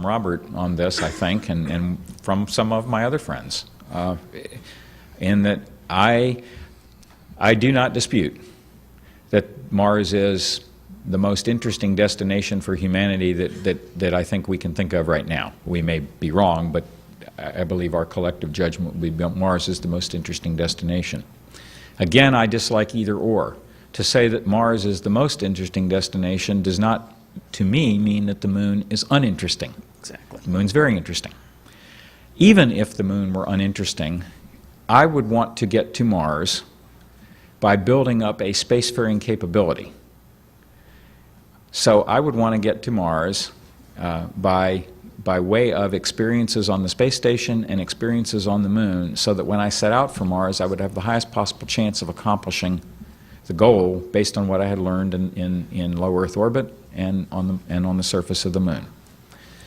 from Robert on this, I think, and from some of my other friends, in that I do not dispute that Mars is the most interesting destination for humanity that I think we can think of right now. We may be wrong, but I believe our collective judgment would be Mars is the most interesting destination. Again, I dislike either or. To say that Mars is the most interesting destination does not, to me, mean that the Moon is uninteresting. Exactly. The Moon's very interesting. Even if the Moon were uninteresting, I would want to get to Mars by building up a spacefaring capability. So I would want to get to Mars by way of experiences on the space station and experiences on the Moon, so that when I set out for Mars, I would have the highest possible chance of accomplishing the goal based on what I had learned in low Earth orbit and on the surface of the Moon.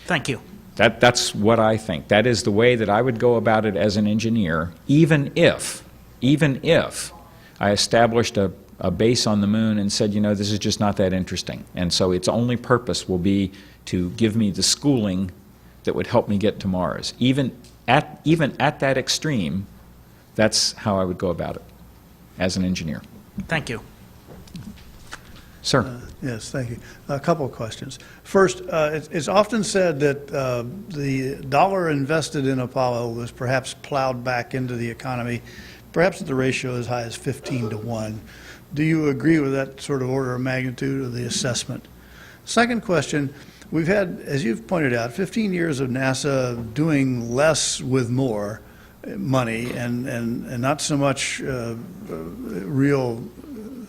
Thank you. That's what I think. That is the way that I would go about it as an engineer, even if I established a base on the Moon and said, you know, this is just not that interesting. And so its only purpose will be to give me the schooling that would help me get to Mars. Even at that extreme, that's how I would go about it as an engineer. Thank you. Sir. Yes, thank you. A couple of questions. First, it's often said that the dollar invested in Apollo was perhaps plowed back into the economy, perhaps at the ratio as high as 15-1. Do you agree with that sort of order of magnitude of the assessment? Second question, we've had, as you've pointed out, 15 years of NASA doing less with more money and not so much real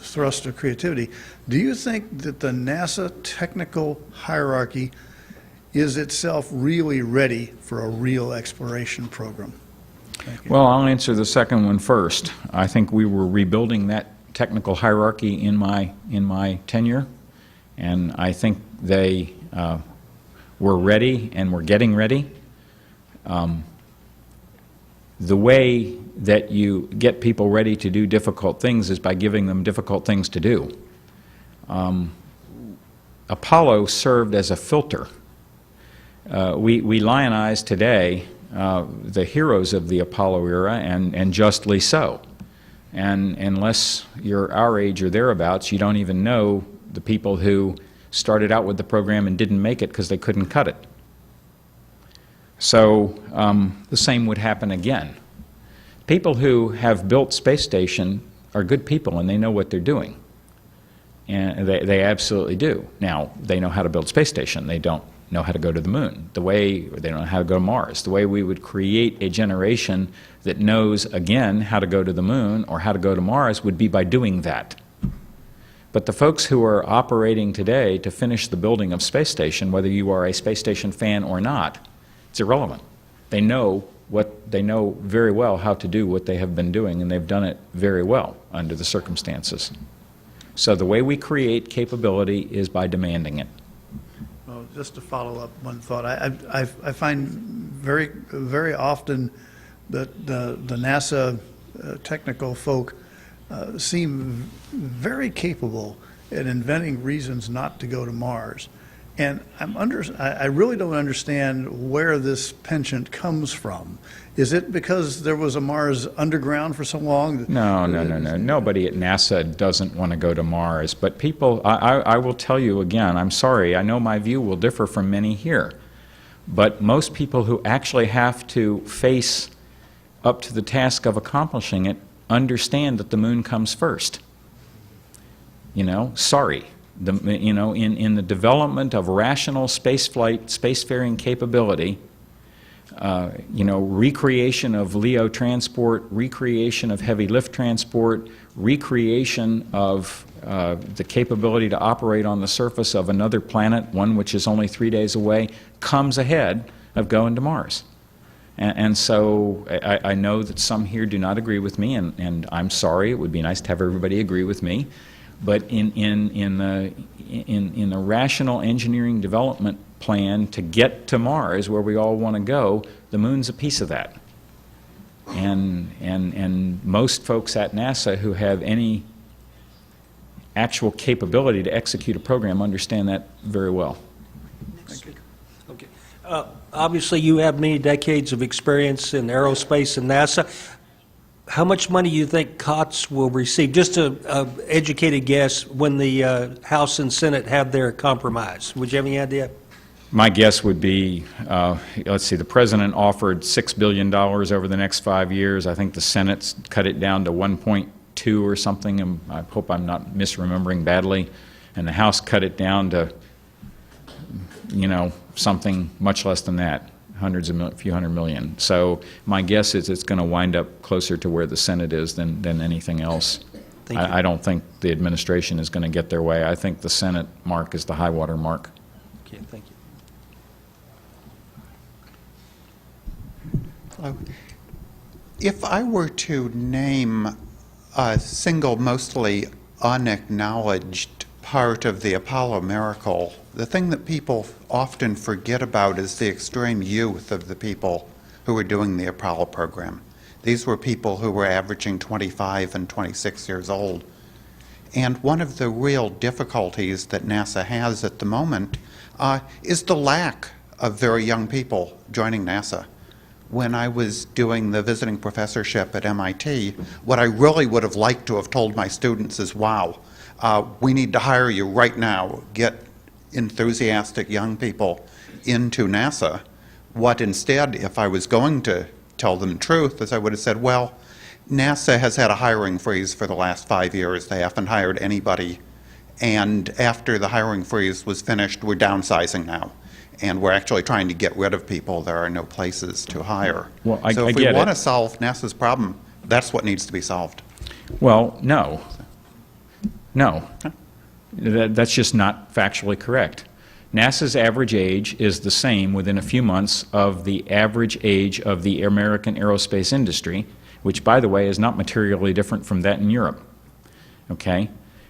thrust of creativity. Do you think that the NASA technical hierarchy is itself really ready for a real exploration program? Well, I'll answer the second one first. I think we were rebuilding that technical hierarchy in my tenure, and I think they were ready and were getting ready. The way that you get people ready to do difficult things is by giving them difficult things to do. Apollo served as a filter. We lionize today the heroes of the Apollo era, and justly so. And unless you're our age or thereabouts, you don't even know the people who started out with the program and didn't make it because they couldn't cut it. So the same would happen again. People who have built space station are good people and they know what they're doing. And they absolutely do. Now, they know how to build space station. They don't know how to go to the Moon. They don't know how to go to Mars. The way we would create a generation that knows, again, how to go to the Moon or how to go to Mars would be by doing that. But the folks who are operating today to finish the building of space station, whether you are a space station fan or not, it's irrelevant. They know very well how to do what they have been doing, and they've done it very well under the circumstances. So the way we create capability is by demanding it. Well, just to follow up one thought, I find very often that the NASA technical folk seem very capable at inventing reasons not to go to Mars. And I really don't understand where this penchant comes from. Is it because there was a Mars underground for so long? No. Nobody at NASA doesn't want to go to Mars. But people, I will tell you again, I'm sorry, I know my view will differ from many here. But most people who actually have to face up to the task of accomplishing it understand that the Moon comes first. You know, sorry. In the development of rational spaceflight, spacefaring capability, recreation of LEO transport, recreation of heavy lift transport, recreation of the capability to operate on the surface of another planet, one which is only 3 days away, comes ahead of going to Mars. And so I know that some here do not agree with me, and I'm sorry. It would be nice to have everybody agree with me. But in the rational engineering development plan to get to Mars, where we all want to go, the Moon's a piece of that. And most folks at NASA who have any actual capability to execute a program understand that very well. Thank you. Okay. Obviously, you have many decades of experience in aerospace and NASA. How much money do you think COTS will receive? Just a educated guess when the House and Senate have their compromise. Would you have any idea? My guess would be, let's see, the president offered $6 billion over the next 5 years. I think the Senate's cut it down to 1.2 or something, and I hope I'm not misremembering badly. And the House cut it down to, something much less than that, a few hundred million. So my guess is it's going to wind up closer to where the Senate is than anything else. Thank you. I don't think the administration is going to get their way. I think the Senate mark is the high water mark. Okay, thank you. If I were to name a single, mostly unacknowledged part of the Apollo miracle, the thing that people often forget about is the extreme youth of the people who were doing the Apollo program. These were people who were averaging 25 and 26 years old. And one of the real difficulties that NASA has at the moment is the lack of very young people joining NASA. When I was doing the visiting professorship at MIT, what I really would have liked to have told my students is, wow, we need to hire you right now. Get enthusiastic young people into NASA. What instead, if I was going to tell them the truth, is I would have said, well, NASA has had a hiring freeze for the last 5 years. They haven't hired anybody. And after the hiring freeze was finished, we're downsizing now. And we're actually trying to get rid of people. There are no places to hire. Well, so I if we get want it. to solve NASA's problem, that's what needs to be solved. Well, no. No. That's just not factually correct. NASA's average age is the same within a few months of the average age of the American aerospace industry, which, by the way, is not materially different from that in Europe. Okay?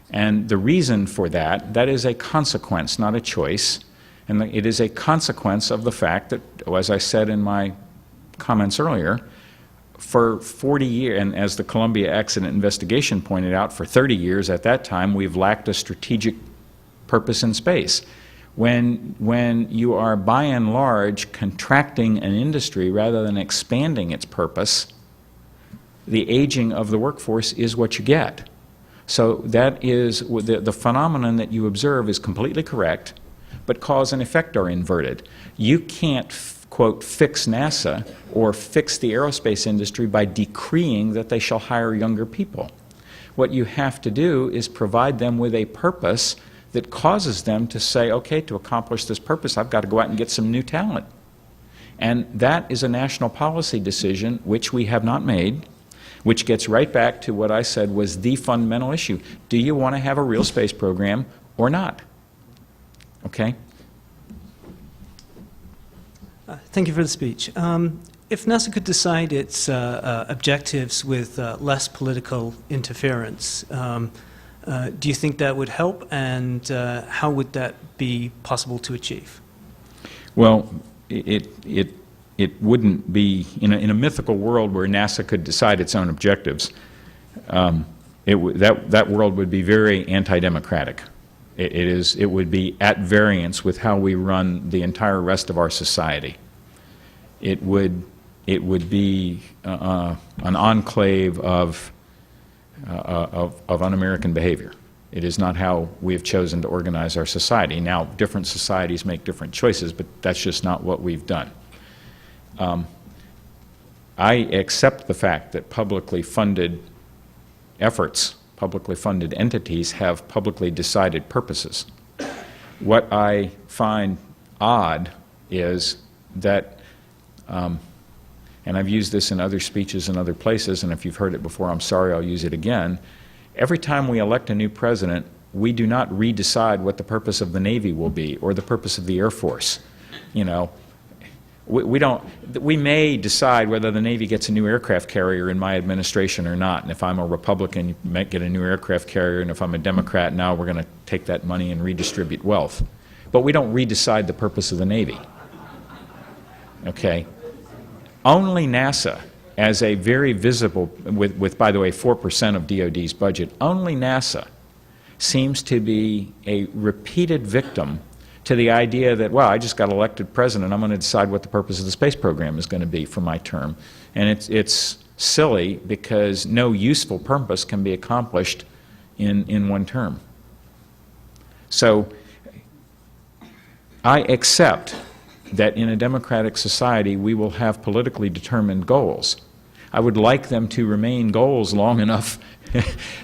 And the reason for that is a consequence, not a choice. And it is a consequence of the fact that, as I said in my comments earlier, for 40 years, and as the Columbia accident investigation pointed out, for 30 years at that time, we've lacked a strategic purpose in space. When you are, by and large, contracting an industry rather than expanding its purpose, the aging of the workforce is what you get. So that is, the phenomenon that you observe is completely correct, but cause and effect are inverted. You can't, quote, fix NASA or fix the aerospace industry by decreeing that they shall hire younger people. What you have to do is provide them with a purpose that causes them to say, okay, to accomplish this purpose, I've got to go out and get some new talent. And that is a national policy decision which we have not made, which gets right back to what I said was the fundamental issue. Do you want to have a real space program or not? Okay? Thank you for the speech. If NASA could decide its objectives with less political interference, do you think that would help, and how would that be possible to achieve? Well, it wouldn't be, in a mythical world where NASA could decide its own objectives, that world would be very anti-democratic. It would be at variance with how we run the entire rest of our society. It would be an enclave of un-American behavior. It is not how we have chosen to organize our society. Now, different societies make different choices, but that's just not what we've done. I accept the fact that publicly funded efforts, publicly funded entities have publicly decided purposes. What I find odd is that, and I've used this in other speeches in other places, and if you've heard it before, I'm sorry, I'll use it again. Every time we elect a new president, we do not redecide what the purpose of the Navy will be or the purpose of the Air Force. You know, we may decide whether the Navy gets a new aircraft carrier in my administration or not. And if I'm a Republican, you might get a new aircraft carrier, and if I'm a Democrat, now we're going to take that money and redistribute wealth. But we don't redecide the purpose of the Navy. Okay? Only NASA, as a very visible, with by the way, 4% of DoD's budget, only NASA seems to be a repeated victim to the idea that, well, I just got elected president, I'm going to decide what the purpose of the space program is going to be for my term. And it's silly because no useful purpose can be accomplished in one term. So I accept that in a democratic society we will have politically determined goals. I would like them to remain goals long enough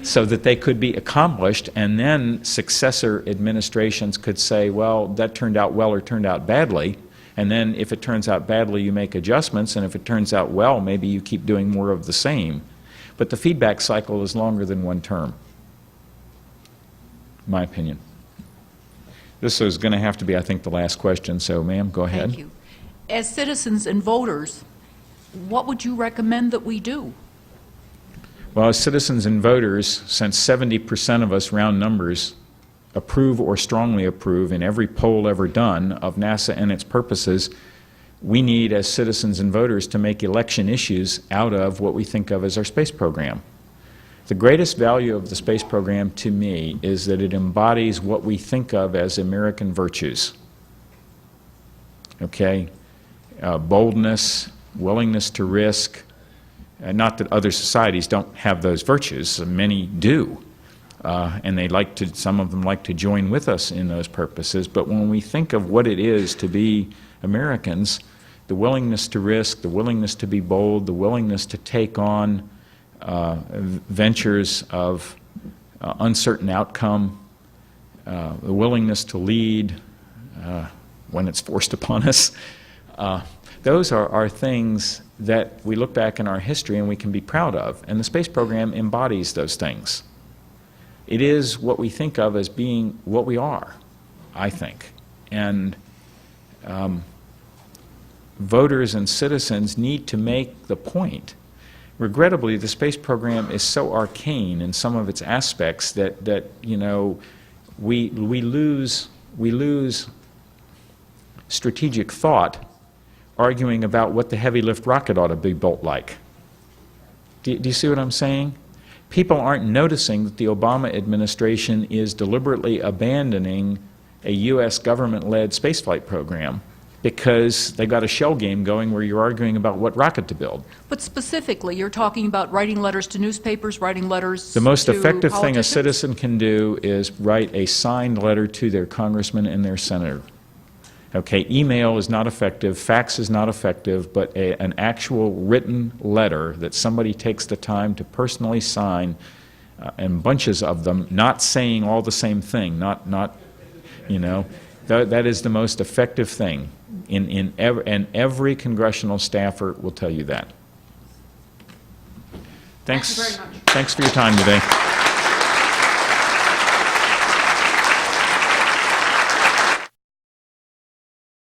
so that they could be accomplished, and then successor administrations could say, well, that turned out well or turned out badly, and then if it turns out badly you make adjustments, and if it turns out well maybe you keep doing more of the same. But the feedback cycle is longer than one term, in my opinion. This is going to have to be, I think, the last question, so ma'am, go ahead. Thank you. As citizens and voters, what would you recommend that we do? Well, as citizens and voters, since 70% of us, round numbers, approve or strongly approve in every poll ever done of NASA and its purposes, we need, as citizens and voters, to make election issues out of what we think of as our space program. The greatest value of the space program to me is that it embodies what we think of as American virtues. Okay? Boldness, willingness to risk. Not that other societies don't have those virtues, many do. And they like to, some of them like to join with us in those purposes. But when we think of what it is to be Americans, the willingness to risk, the willingness to be bold, the willingness to take on ventures of uncertain outcome, the willingness to lead when it's forced upon us, those are things that we look back in our history and we can be proud of. And the space program embodies those things. It is what we think of as being what we are, I think. And voters and citizens need to make the point. Regrettably, the space program is so arcane in some of its aspects that you know, we lose strategic thought arguing about what the heavy lift rocket ought to be built like. Do you see what I'm saying? People aren't noticing that the Obama administration is deliberately abandoning a U.S. government-led spaceflight program because they got a shell game going where you're arguing about what rocket to build. But specifically, you're talking about writing letters to newspapers, writing letters The most to effective thing a politicians? citizen can do is write a signed letter to their congressman and their senator. Okay, email is not effective, fax is not effective, but an actual written letter that somebody takes the time to personally sign, and bunches of them, not saying all the same thing, not you know, that is the most effective thing. And every congressional staffer will tell you that. Thanks. Thank you very much. Thanks for your time today.